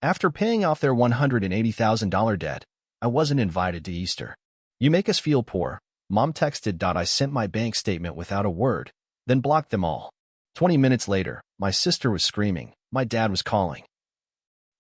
After paying off their $180,000 debt, I wasn't invited to Easter. You make us feel poor. Mom texted. I sent my bank statement without a word, then blocked them all. 20 minutes later, my sister was screaming. My dad was calling.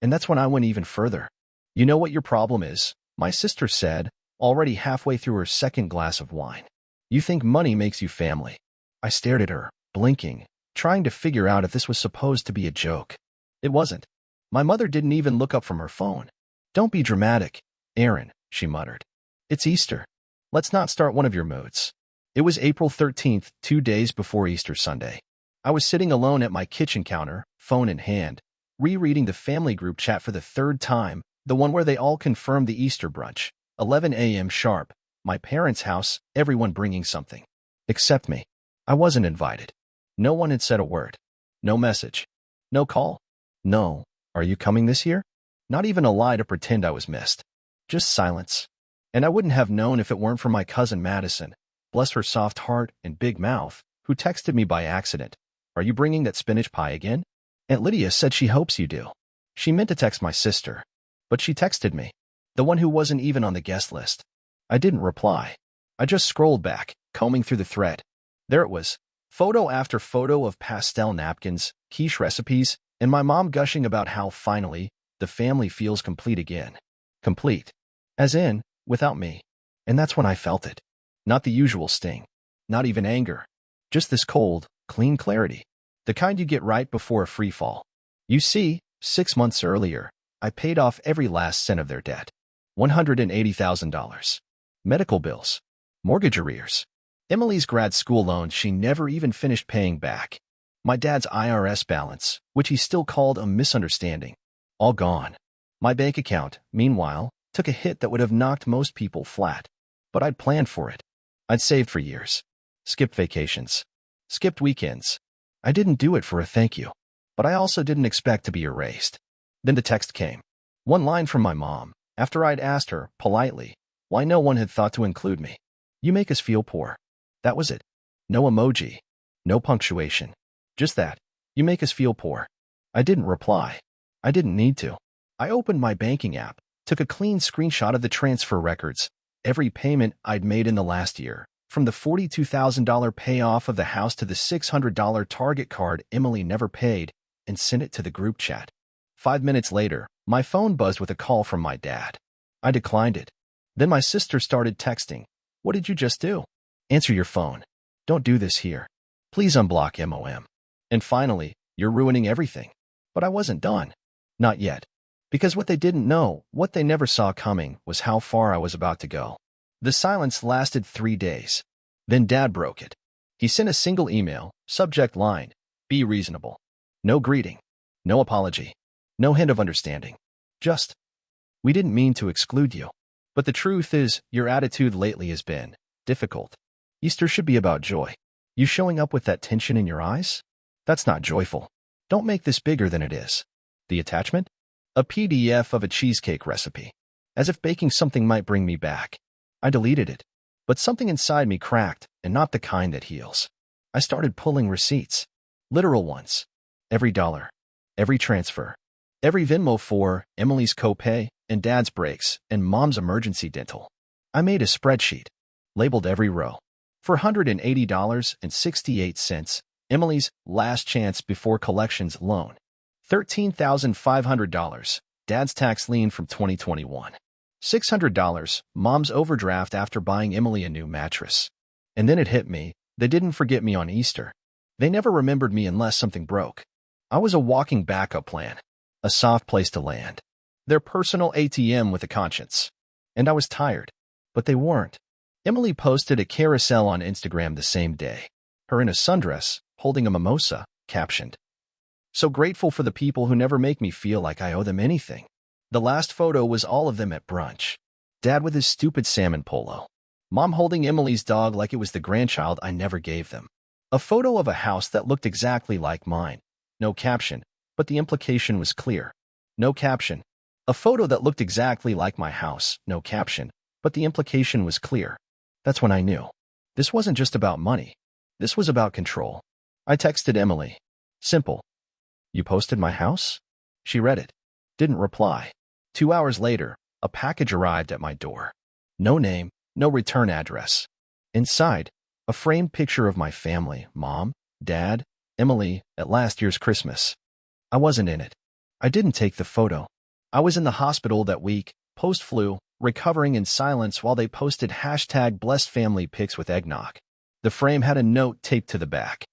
And that's when I went even further. You know what your problem is? My sister said, already halfway through her second glass of wine. You think money makes you family. I stared at her, blinking, trying to figure out if this was supposed to be a joke. It wasn't. My mother didn't even look up from her phone. Don't be dramatic, Aaron, she muttered. It's Easter. Let's not start one of your moods. It was April 13th, 2 days before Easter Sunday. I was sitting alone at my kitchen counter, phone in hand, rereading the family group chat for the third time, the one where they all confirmed the Easter brunch, 11 a.m. sharp, my parents' house, everyone bringing something. Except me. I wasn't invited. No one had said a word. No message. No call. No, are you coming this year? Not even a lie to pretend I was missed. Just silence. And I wouldn't have known if it weren't for my cousin Madison, bless her soft heart and big mouth, who texted me by accident. Are you bringing that spinach pie again? Aunt Lydia said she hopes you do. She meant to text my sister, but she texted me, the one who wasn't even on the guest list. I didn't reply. I just scrolled back, combing through the thread. There it was, photo after photo of pastel napkins, quiche recipes, and my mom gushing about how, finally, the family feels complete again. Complete. As in, without me. And that's when I felt it. Not the usual sting. Not even anger. Just this cold, clean clarity. The kind you get right before a free fall. You see, 6 months earlier, I paid off every last cent of their debt. $180,000. Medical bills. Mortgage arrears. Emily's grad school loan she never even finished paying back. My dad's IRS balance, which he still called a misunderstanding. All gone. My bank account, meanwhile, took a hit that would have knocked most people flat. But I'd planned for it. I'd saved for years. Skipped vacations. Skipped weekends. I didn't do it for a thank you. But I also didn't expect to be erased. Then the text came. One line from my mom, after I'd asked her, politely, why no one had thought to include me. You make us feel poor. That was it. No emoji. No punctuation. Just that. You make us feel poor. I didn't reply. I didn't need to. I opened my banking app, took a clean screenshot of the transfer records, every payment I'd made in the last year, from the $42,000 payoff of the house to the $600 Target card Emily never paid, and sent it to the group chat. 5 minutes later, my phone buzzed with a call from my dad. I declined it. Then my sister started texting. What did you just do? Answer your phone. Don't do this here. Please unblock MOM. And finally, you're ruining everything. But I wasn't done. Not yet. Because what they didn't know, what they never saw coming, was how far I was about to go. The silence lasted 3 days. Then Dad broke it. He sent a single email, subject line, be reasonable. No greeting. No apology. No hint of understanding. Just, we didn't mean to exclude you. But the truth is, your attitude lately has been difficult. Easter should be about joy. You showing up with that tension in your eyes? That's not joyful. Don't make this bigger than it is. The attachment? A PDF of a cheesecake recipe. As if baking something might bring me back. I deleted it. But something inside me cracked, and not the kind that heals. I started pulling receipts. Literal ones. Every dollar. Every transfer. Every Venmo for Emily's copay, and Dad's breaks, and Mom's emergency dental. I made a spreadsheet. Labeled every row. For $180.68, Emily's last chance before collections loan. $13,500, Dad's tax lien from 2021. $600, Mom's overdraft after buying Emily a new mattress. And then it hit me, they didn't forget me on Easter. They never remembered me unless something broke. I was a walking backup plan. A soft place to land. Their personal ATM with a conscience. And I was tired. But they weren't. Emily posted a carousel on Instagram the same day. Her in a sundress, holding a mimosa, captioned, "So grateful for the people who never make me feel like I owe them anything." The last photo was all of them at brunch. Dad with his stupid salmon polo. Mom holding Emily's dog like it was the grandchild I never gave them. A photo of a house that looked exactly like mine. No caption, but the implication was clear. No caption. A photo that looked exactly like my house. No caption, but the implication was clear. That's when I knew. This wasn't just about money. This was about control. I texted Emily. Simple. You posted my house? She read it. Didn't reply. 2 hours later, a package arrived at my door. No name, no return address. Inside, a framed picture of my family, Mom, Dad, Emily, at last year's Christmas. I wasn't in it. I didn't take the photo. I was in the hospital that week, post-flu, recovering in silence while they posted #blessedfamilypics with eggnog. The frame had a note taped to the back.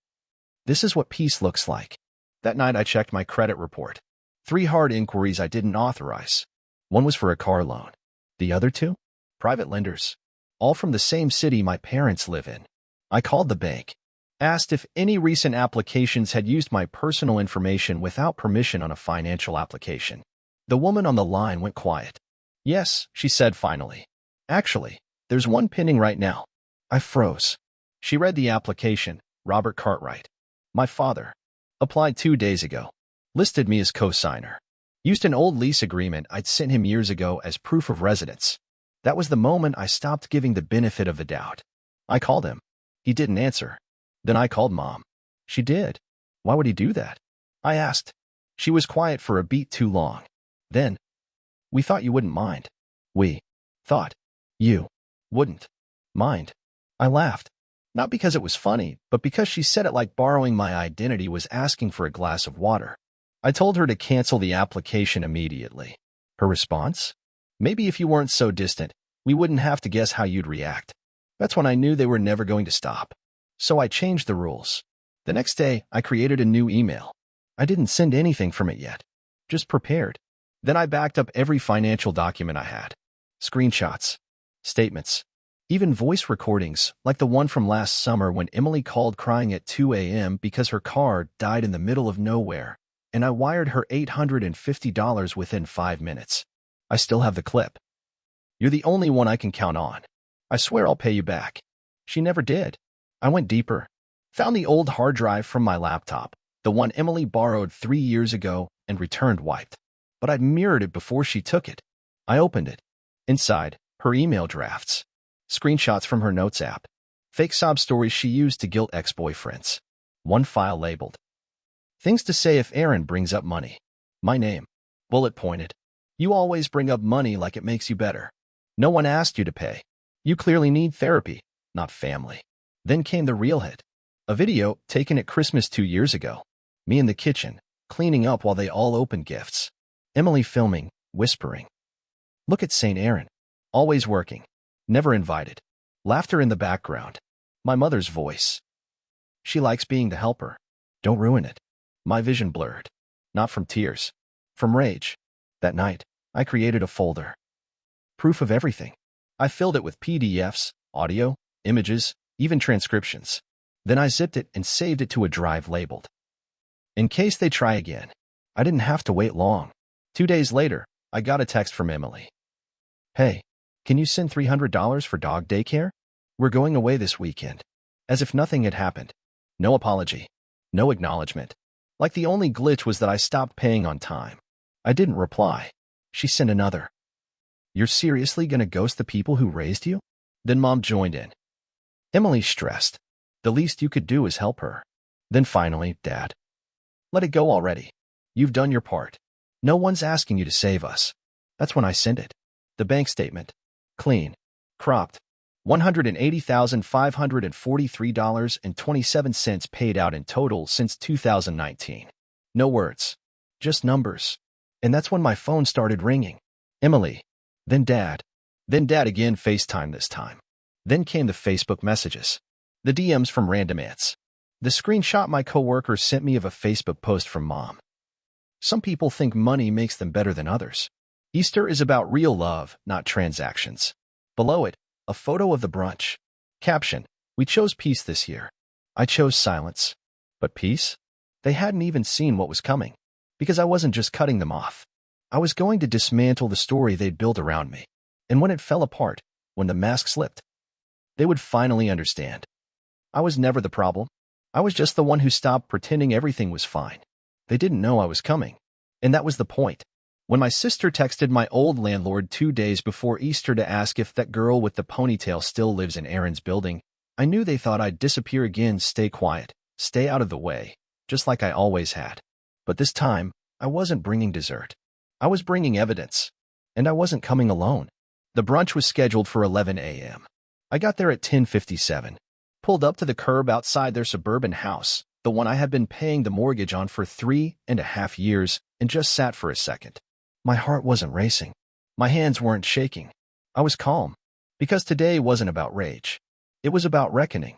This is what peace looks like. That night I checked my credit report. 3 hard inquiries I didn't authorize. One was for a car loan. The other 2? Private lenders. All from the same city my parents live in. I called the bank. Asked if any recent applications had used my personal information without permission on a financial application. The woman on the line went quiet. Yes, she said finally. Actually, there's one pending right now. I froze. She read the application. Robert Cartwright. My father. Applied 2 days ago. Listed me as co-signer. Used an old lease agreement I'd sent him years ago as proof of residence. That was the moment I stopped giving the benefit of the doubt. I called him. He didn't answer. Then I called Mom. She did. Why would he do that? I asked. She was quiet for a beat too long. Then, we thought you wouldn't mind. We thought you wouldn't mind. I laughed. Not because it was funny, but because she said it like borrowing my identity was asking for a glass of water. I told her to cancel the application immediately. Her response? Maybe if you weren't so distant, we wouldn't have to guess how you'd react. That's when I knew they were never going to stop. So I changed the rules. The next day, I created a new email. I didn't send anything from it yet. Just prepared. Then I backed up every financial document I had. Screenshots. Statements. Even voice recordings, like the one from last summer when Emily called crying at 2 a.m. because her car died in the middle of nowhere, and I wired her $850 within 5 minutes. I still have the clip. You're the only one I can count on. I swear I'll pay you back. She never did. I went deeper. Found the old hard drive from my laptop, the one Emily borrowed 3 years ago and returned wiped. But I'd mirrored it before she took it. I opened it. Inside, her email drafts. Screenshots from her notes app. Fake sob stories she used to guilt ex-boyfriends. One file labeled. Things to say if Aaron brings up money. My name. Bullet pointed. You always bring up money like it makes you better. No one asked you to pay. You clearly need therapy, not family. Then came the real hit. A video taken at Christmas 2 years ago. Me in the kitchen, cleaning up while they all opened gifts. Emily filming, whispering. Look at St. Aaron. Always working. Never invited. Laughter in the background. My mother's voice. She likes being the helper. Don't ruin it. My vision blurred. Not from tears. From rage. That night, I created a folder. Proof of everything. I filled it with PDFs, audio, images, even transcriptions. Then I zipped it and saved it to a drive labeled. In case they try again. I didn't have to wait long. 2 days later, I got a text from Emily. Hey, can you send $300 for dog daycare? We're going away this weekend. As if nothing had happened. No apology. No acknowledgement. Like the only glitch was that I stopped paying on time. I didn't reply. She sent another. You're seriously gonna ghost the people who raised you? Then Mom joined in. Emily stressed. The least you could do is help her. Then finally, Dad. Let it go already. You've done your part. No one's asking you to save us. That's when I sent it. The bank statement. Clean. Cropped. $180,543.27 paid out in total since 2019. No words. Just numbers. And that's when my phone started ringing. Emily. Then Dad. Then Dad again, FaceTime this time. Then came the Facebook messages. The DMs from random aunts. The screenshot my coworker sent me of a Facebook post from Mom. Some people think money makes them better than others. Easter is about real love, not transactions. Below it, a photo of the brunch. Caption, we chose peace this year. I chose silence. But peace? They hadn't even seen what was coming. Because I wasn't just cutting them off. I was going to dismantle the story they'd built around me. And when it fell apart, when the mask slipped, they would finally understand. I was never the problem. I was just the one who stopped pretending everything was fine. They didn't know I was coming. And that was the point. When my sister texted my old landlord 2 days before Easter to ask if that girl with the ponytail still lives in Aaron's building, I knew they thought I'd disappear again, stay quiet, stay out of the way, just like I always had. But this time, I wasn't bringing dessert. I was bringing evidence, and I wasn't coming alone. The brunch was scheduled for 11 a.m. I got there at 10:57, pulled up to the curb outside their suburban house, the one I had been paying the mortgage on for 3.5 years, and just sat for a second. My heart wasn't racing. My hands weren't shaking. I was calm, because today wasn't about rage. It was about reckoning.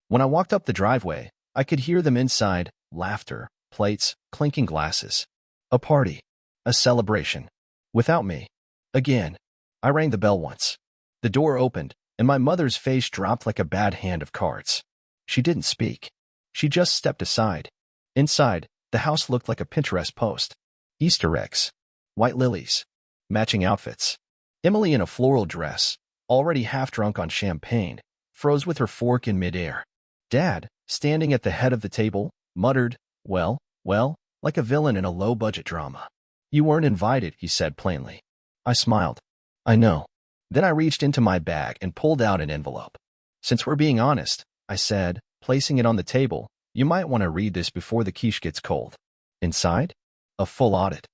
When I walked up the driveway, I could hear them inside, laughter, plates, clinking glasses. A party. A celebration. Without me. Again. I rang the bell once. The door opened, and my mother's face dropped like a bad hand of cards. She didn't speak. She just stepped aside. Inside, the house looked like a Pinterest post. Easter eggs. White lilies. Matching outfits. Emily in a floral dress, already half drunk on champagne, froze with her fork in midair. Dad, standing at the head of the table, muttered, well, like a villain in a low-budget drama. You weren't invited, he said plainly. I smiled. I know. Then I reached into my bag and pulled out an envelope. Since we're being honest, I said, placing it on the table, you might want to read this before the quiche gets cold. Inside? A full audit.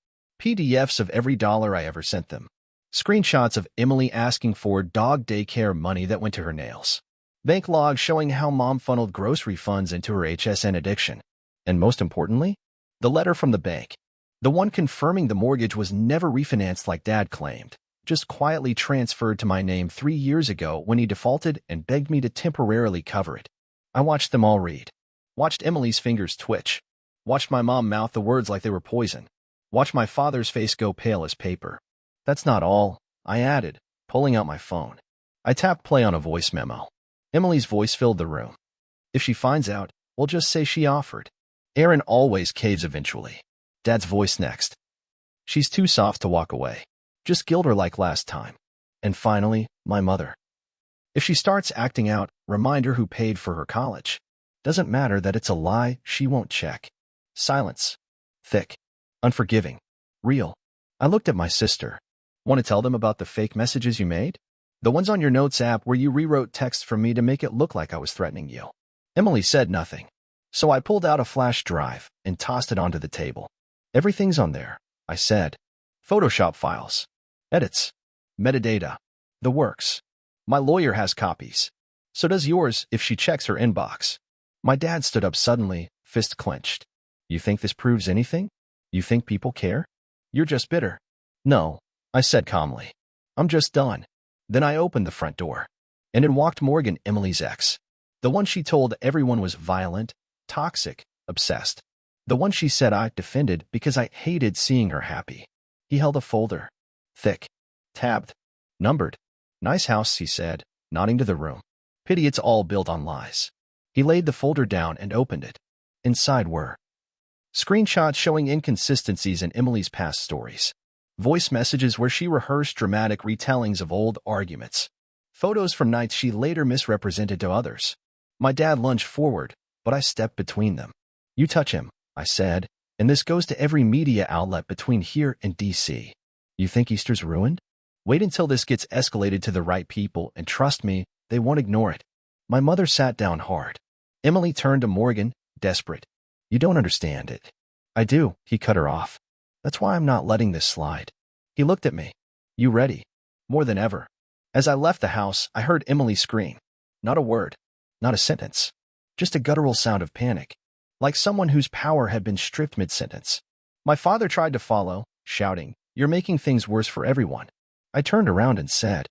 PDFs of every dollar I ever sent them. Screenshots of Emily asking for dog daycare money that went to her nails. Bank logs showing how mom funneled grocery funds into her HSN addiction. And most importantly, the letter from the bank. The one confirming the mortgage was never refinanced like Dad claimed, just quietly transferred to my name 3 years ago when he defaulted and begged me to temporarily cover it. I watched them all read. Watched Emily's fingers twitch. Watched my mom mouth the words like they were poison. Watched my father's face go pale as paper. That's not all, I added, pulling out my phone. I tapped play on a voice memo. Emily's voice filled the room. If she finds out, we'll just say she offered. Aaron always caves eventually. Dad's voice next. She's too soft to walk away. Just guilt her like last time. And finally, my mother. If she starts acting out, remind her who paid for her college. Doesn't matter that it's a lie, she won't check. Silence. Thick. Unforgiving. Real. I looked at my sister. Want to tell them about the fake messages you made? The ones on your notes app where you rewrote text for me to make it look like I was threatening you. Emily said nothing. So I pulled out a flash drive and tossed it onto the table. Everything's on there, I said. Photoshop files. Edits. Metadata. The works. My lawyer has copies. So does yours if she checks her inbox. My dad stood up suddenly, fist clenched. You think this proves anything? You think people care? You're just bitter. No, I said calmly. I'm just done. Then I opened the front door. And in walked Morgan, Emily's ex. The one she told everyone was violent, toxic, obsessed. The one she said I defended because I hated seeing her happy. He held a folder. Thick. Tabbed. Numbered. Nice house, he said, nodding to the room. Pity it's all built on lies. He laid the folder down and opened it. Inside were screenshots showing inconsistencies in Emily's past stories. Voice messages where she rehearsed dramatic retellings of old arguments. Photos from nights she later misrepresented to others. My dad lunged forward, but I stepped between them. You touch him, I said, and this goes to every media outlet between here and D.C. You think Easter's ruined? Wait until this gets escalated to the right people, and trust me, they won't ignore it. My mother sat down hard. Emily turned to Morgan, desperate. You don't understand it. I do, he cut her off. That's why I'm not letting this slide. He looked at me. You ready? More than ever. As I left the house, I heard Emily scream. Not a word. Not a sentence. Just a guttural sound of panic. Like someone whose power had been stripped mid-sentence. My father tried to follow, shouting, You're making things worse for everyone. I turned around and said,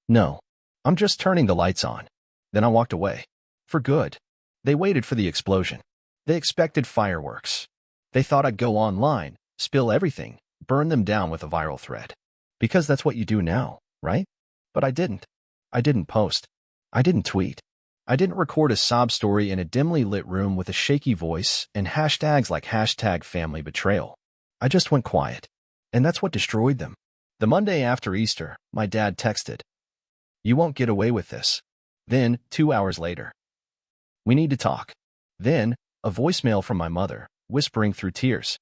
No, I'm just turning the lights on. Then I walked away. For good. They waited for the explosion. They expected fireworks. They thought I'd go online, spill everything, burn them down with a viral thread. Because that's what you do now, right? But I didn't. I didn't post. I didn't tweet. I didn't record a sob story in a dimly lit room with a shaky voice and hashtags like #family-betrayal. I just went quiet. And that's what destroyed them. The Monday after Easter, my dad texted, You won't get away with this. Then, 2 hours later, we need to talk. Then, a voicemail from my mother, whispering through tears.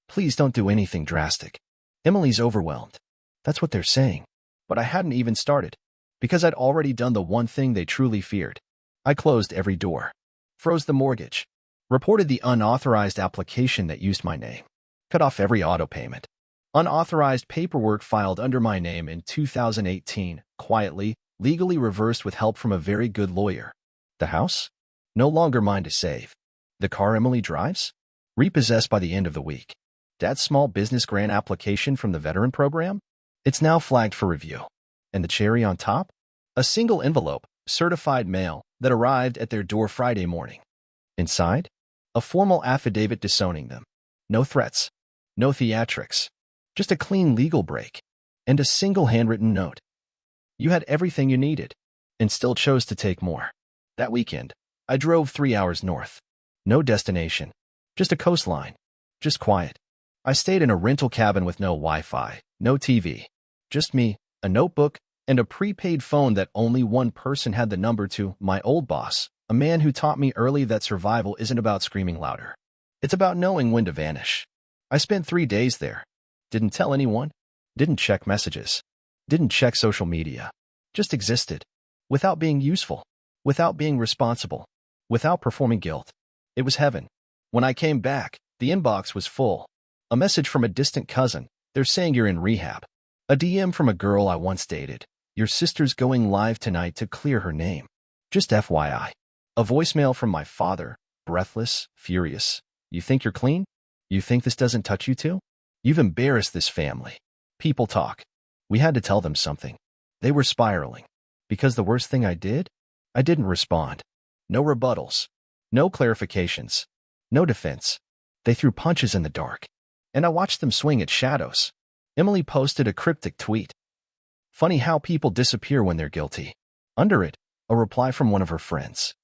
Please don't do anything drastic. Emily's overwhelmed. That's what they're saying. But I hadn't even started. Because I'd already done the one thing they truly feared. I closed every door. Froze the mortgage. Reported the unauthorized application that used my name. Cut off every auto payment. Unauthorized paperwork filed under my name in 2018, quietly, legally reversed with help from a very good lawyer. The house? No longer mine to save. The car Emily drives? Repossessed by the end of the week. Dad's small business grant application from the veteran program? It's now flagged for review. And the cherry on top? A single envelope, certified mail, that arrived at their door Friday morning. Inside? A formal affidavit disowning them. No threats. No theatrics. Just a clean legal break. And a single handwritten note. You had everything you needed, and still chose to take more. That weekend, I drove 3 hours north. No destination. Just a coastline. Just quiet. I stayed in a rental cabin with no Wi-Fi, no TV. Just me, a notebook, and a prepaid phone that only one person had the number to, my old boss, a man who taught me early that survival isn't about screaming louder. It's about knowing when to vanish. I spent 3 days there. Didn't tell anyone. Didn't check messages. Didn't check social media. Just existed. Without being useful. Without being responsible. Without performing guilt. It was heaven. When I came back, the inbox was full. A message from a distant cousin. They're saying you're in rehab. A DM from a girl I once dated. Your sister's going live tonight to clear her name. Just FYI. A voicemail from my father. Breathless, furious. You think you're clean? You think this doesn't touch you too? You've embarrassed this family. People talk. We had to tell them something. They were spiraling. Because the worst thing I didn't respond. No rebuttals. No clarifications. No defense. They threw punches in the dark. And I watched them swing at shadows. Emily posted a cryptic tweet. Funny how people disappear when they're guilty. Under it, a reply from one of her friends.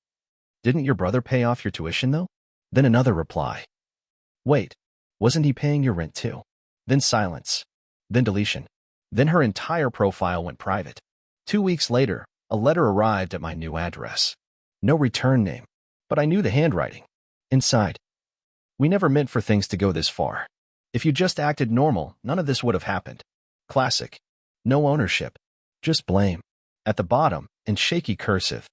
Didn't your brother pay off your tuition, though? Then another reply. Wait, wasn't he paying your rent too? Then silence. Then deletion. Then her entire profile went private. 2 weeks later, a letter arrived at my new address. No return name, but I knew the handwriting. Inside. We never meant for things to go this far. If you just acted normal, none of this would have happened. Classic. No ownership. Just blame. At the bottom, in shaky cursive.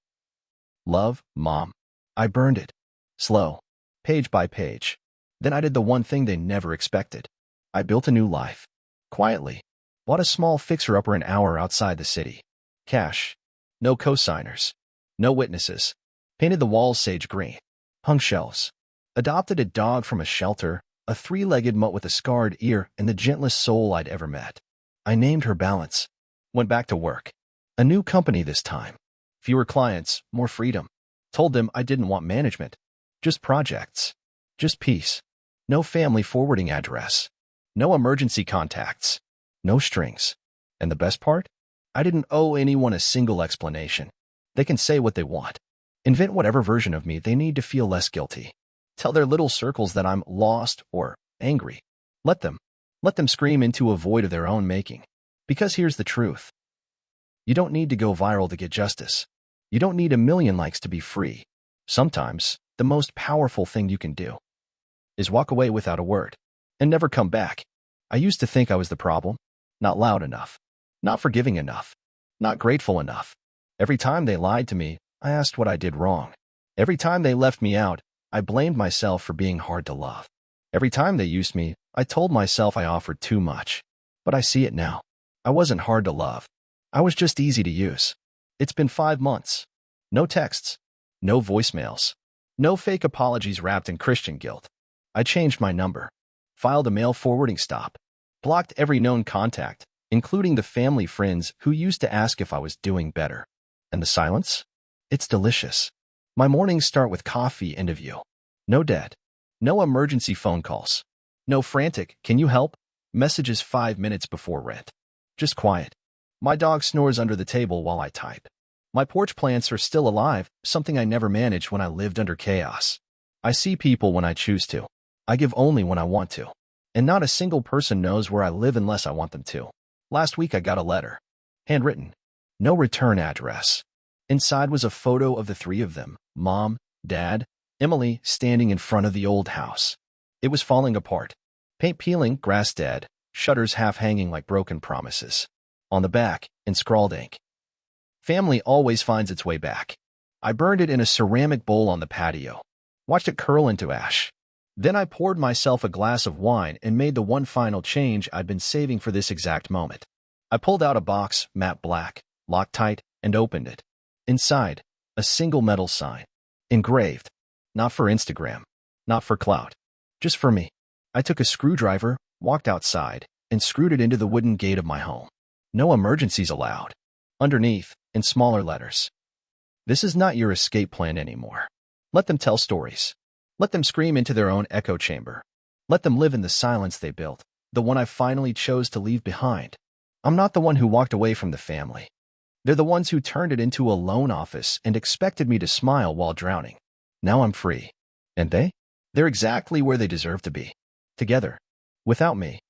Love, Mom. I burned it. Slow. Page by page. Then I did the one thing they never expected. I built a new life. Quietly. Bought a small fixer-upper an hour outside the city. Cash. No co-signers. No witnesses. Painted the walls sage green. Hung shelves. Adopted a dog from a shelter, a 3-legged mutt with a scarred ear and the gentlest soul I'd ever met. I named her Balance. Went back to work. A new company this time. Fewer clients, more freedom. Told them I didn't want management. Just projects. Just peace. No family forwarding address. No emergency contacts. No strings. And the best part? I didn't owe anyone a single explanation. They can say what they want. Invent whatever version of me they need to feel less guilty. Tell their little circles that I'm lost or angry. Let them scream into a void of their own making. Because here's the truth. You don't need to go viral to get justice. You don't need 1 million likes to be free. Sometimes, the most powerful thing you can do is walk away without a word and never come back. I used to think I was the problem. Not loud enough. Not forgiving enough. Not grateful enough. Every time they lied to me, I asked what I did wrong. Every time they left me out, I blamed myself for being hard to love. Every time they used me, I told myself I offered too much. But I see it now. I wasn't hard to love. I was just easy to use. It's been 5 months. No texts. No voicemails. No fake apologies wrapped in Christian guilt. I changed my number. Filed a mail forwarding stop. Blocked every known contact, including the family friends who used to ask if I was doing better. And the silence? It's delicious. My mornings start with coffee and a view. No debt. No emergency phone calls. No frantic, can you help? Messages 5 minutes before rent. Just quiet. My dog snores under the table while I type. My porch plants are still alive, something I never managed when I lived under chaos. I see people when I choose to. I give only when I want to. And not a single person knows where I live unless I want them to. Last week I got a letter. Handwritten. No return address. Inside was a photo of the 3 of them, Mom, Dad, Emily, standing in front of the old house. It was falling apart. Paint peeling, grass dead, shutters half hanging like broken promises. On the back, in scrawled ink. Family always finds its way back. I burned it in a ceramic bowl on the patio. Watched it curl into ash. Then I poured myself a glass of wine and made the one final change I'd been saving for this exact moment. I pulled out a box, matte black, locked tight, and opened it. Inside, a single metal sign. Engraved. Not for Instagram. Not for clout. Just for me. I took a screwdriver, walked outside, and screwed it into the wooden gate of my home. No emergencies allowed. Underneath, in smaller letters. This is not your escape plan anymore. Let them tell stories. Let them scream into their own echo chamber. Let them live in the silence they built, the one I finally chose to leave behind. I'm not the one who walked away from the family. They're the ones who turned it into a loan office and expected me to smile while drowning. Now I'm free. And they? They're exactly where they deserve to be. Together. Without me.